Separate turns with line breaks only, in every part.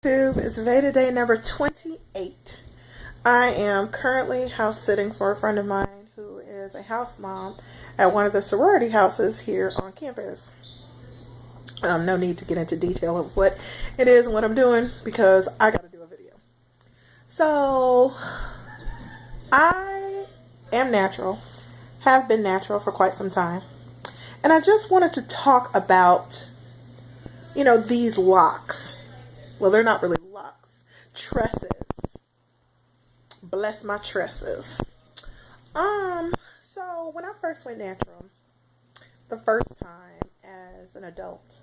It's VEDA day number 28. I am currently house sitting for a friend of mine who is a house mom at one of the sorority houses here on campus. No need to get into detail of what it is and what I'm doing because I got to do a video. So, I am natural, have been natural for quite some time. And I just wanted to talk about, these locks. Well, they're not really locks. Tresses. Bless my tresses. So when I first went natural, the first time as an adult,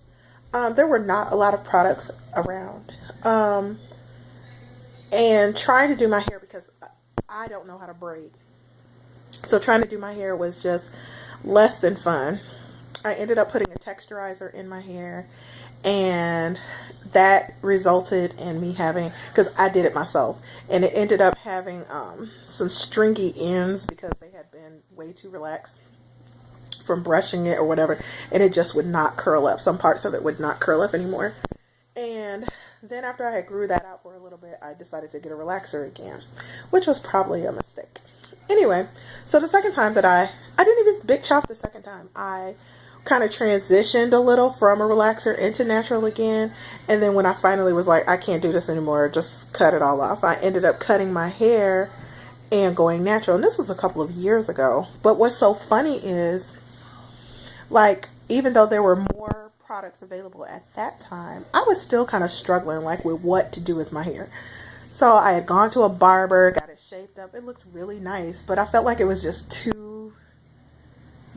there were not a lot of products around. And trying to do my hair, because I don't know how to braid. So trying to do my hair was just less than fun. I ended up putting a texturizer in my hair, and that resulted in me having, because I did it myself, and it ended up having some stringy ends because they had been way too relaxed from brushing it or whatever, and it just would not curl up. Some parts of it would not curl up anymore. And then after I had grew that out for a little bit, I decided to get a relaxer again, which was probably a mistake. Anyway, so the second time that I didn't even big chop the second time. I kind of transitioned a little from a relaxer into natural again. And then when I finally was like, I can't do this anymore, just cut it all off, I ended up cutting my hair and going natural. And this was a couple of years ago. But what's so funny is, like, even though there were more products available at that time, I was still kind of struggling, like, with what to do with my hair. So I had gone to a barber, got it shaped up. It looked really nice, but I felt like it was just too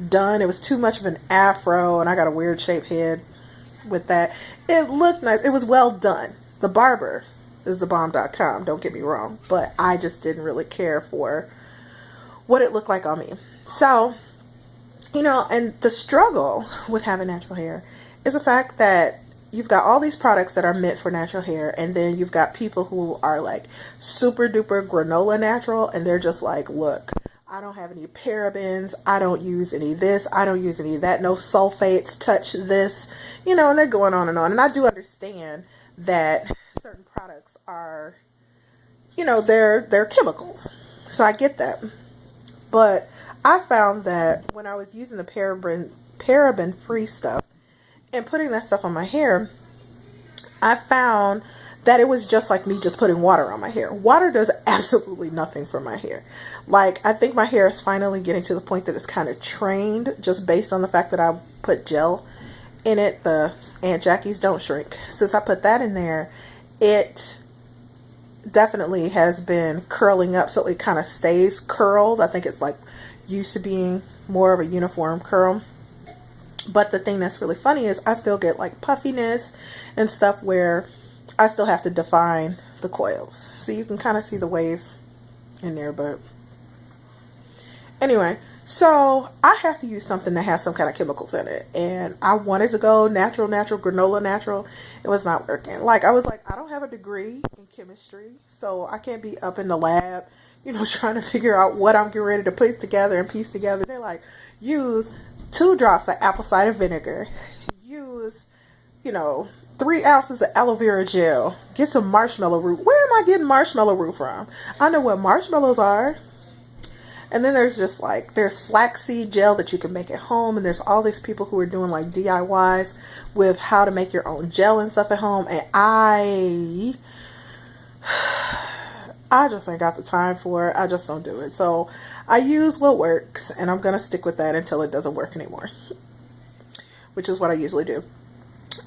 done. It was too much of an afro, and I got a weird shaped head with that. It looked nice. It was well done. The barber is thebomb.com, don't get me wrong, but I just didn't really care for what it looked like on me. So, and the struggle with having natural hair is the fact that you've got all these products that are meant for natural hair, and then you've got people who are like super duper granola natural, and they're just like, look, I don't have any parabens, I don't use any of this, I don't use any of that, no sulfates, touch this, and they're going on and on. And I do understand that certain products are, they're chemicals. So I get that. But I found that when I was using the paraben-free stuff and putting that stuff on my hair, I found that it was just like me just putting water on my hair. Water does absolutely nothing for my hair. Like, I think my hair is finally getting to the point that it's kind of trained just based on the fact that I put gel in it, the Aunt Jackie's Don't Shrink. Since I put that in there, it definitely has been curling up, so it kind of stays curled. I think it's like used to being more of a uniform curl. But the thing that's really funny is I still get like puffiness and stuff where I still have to define the coils. So you can kind of see the wave in there, but anyway, so I have to use something that has some kind of chemicals in it. And I wanted to go natural, granola natural. It was not working. Like, I was like, I don't have a degree in chemistry, so I can't be up in the lab, trying to figure out what I'm getting ready to put together and piece together. They're like, use 2 drops of apple cider vinegar, use, 3 ounces of aloe vera gel, get some marshmallow root. Where am I getting marshmallow root from? I know what marshmallows are. And then there's just like, there's flaxseed gel that you can make at home. And there's all these people who are doing like DIYs with how to make your own gel and stuff at home. And I just ain't got the time for it. I just don't do it. So I use what works, and I'm going to stick with that until it doesn't work anymore, which is what I usually do.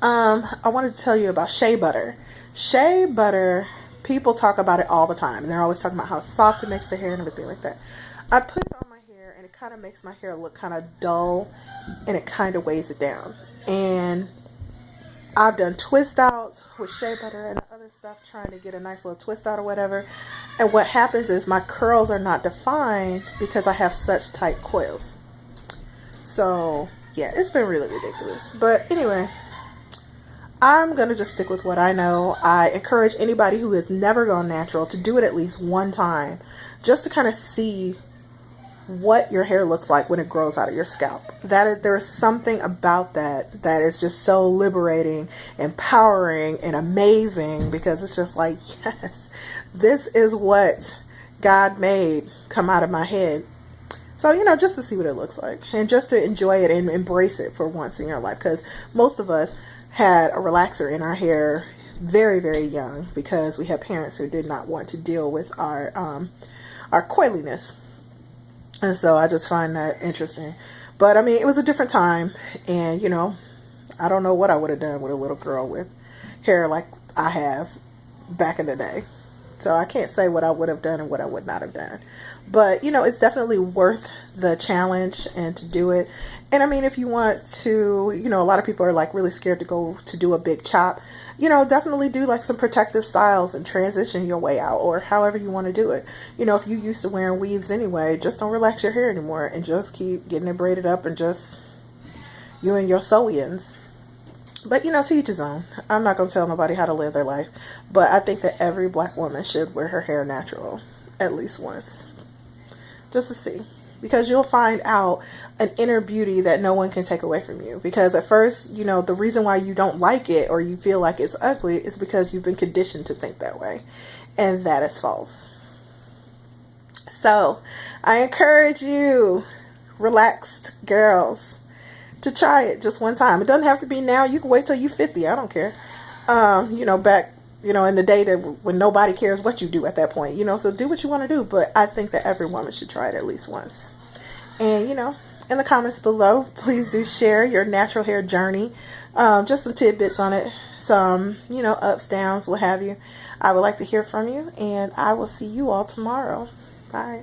I wanted to tell you about shea butter. Shea butter, people talk about it all the time, and they're always talking about how soft it makes the hair and everything like that. I put it on my hair, and it kind of makes my hair look kind of dull, and it kind of weighs it down. And I've done twist outs with shea butter and other stuff, trying to get a nice little twist out or whatever. And what happens is my curls are not defined because I have such tight coils. So yeah, it's been really ridiculous. But anyway, I'm going to just stick with what I know. I encourage anybody who has never gone natural to do it at least one time, just to kind of see what your hair looks like when it grows out of your scalp. There's something about that is just so liberating, empowering, and amazing, because it's just like, yes, this is what God made come out of my head. So, just to see what it looks like and just to enjoy it and embrace it for once in your life, because most of us had a relaxer in our hair very, very young, because we had parents who did not want to deal with our coiliness. And so I just find that interesting. But I mean, it was a different time, and I don't know what I would have done with a little girl with hair like I have back in the day. So I can't say what I would have done and what I would not have done. But, it's definitely worth the challenge and to do it. And I mean, if you want to, a lot of people are like really scared to go to do a big chop. Definitely do like some protective styles and transition your way out, or however you want to do it. If you used to wearing weaves anyway, just don't relax your hair anymore and just keep getting it braided up and just you and your sew-ins. But, to each his own. I'm not going to tell nobody how to live their life. But I think that every black woman should wear her hair natural at least once. Just to see. Because you'll find out an inner beauty that no one can take away from you. Because at first, the reason why you don't like it or you feel like it's ugly is because you've been conditioned to think that way. And that is false. So, I encourage you, relaxed girls, to try it just one time. It doesn't have to be now. You can wait till you're 50. I don't care. Back, in the day that when nobody cares what you do at that point, so do what you want to do. But I think that every woman should try it at least once. And, in the comments below, please do share your natural hair journey. Just some tidbits on it. Some, ups, downs, what have you. I would like to hear from you. And I will see you all tomorrow. Bye.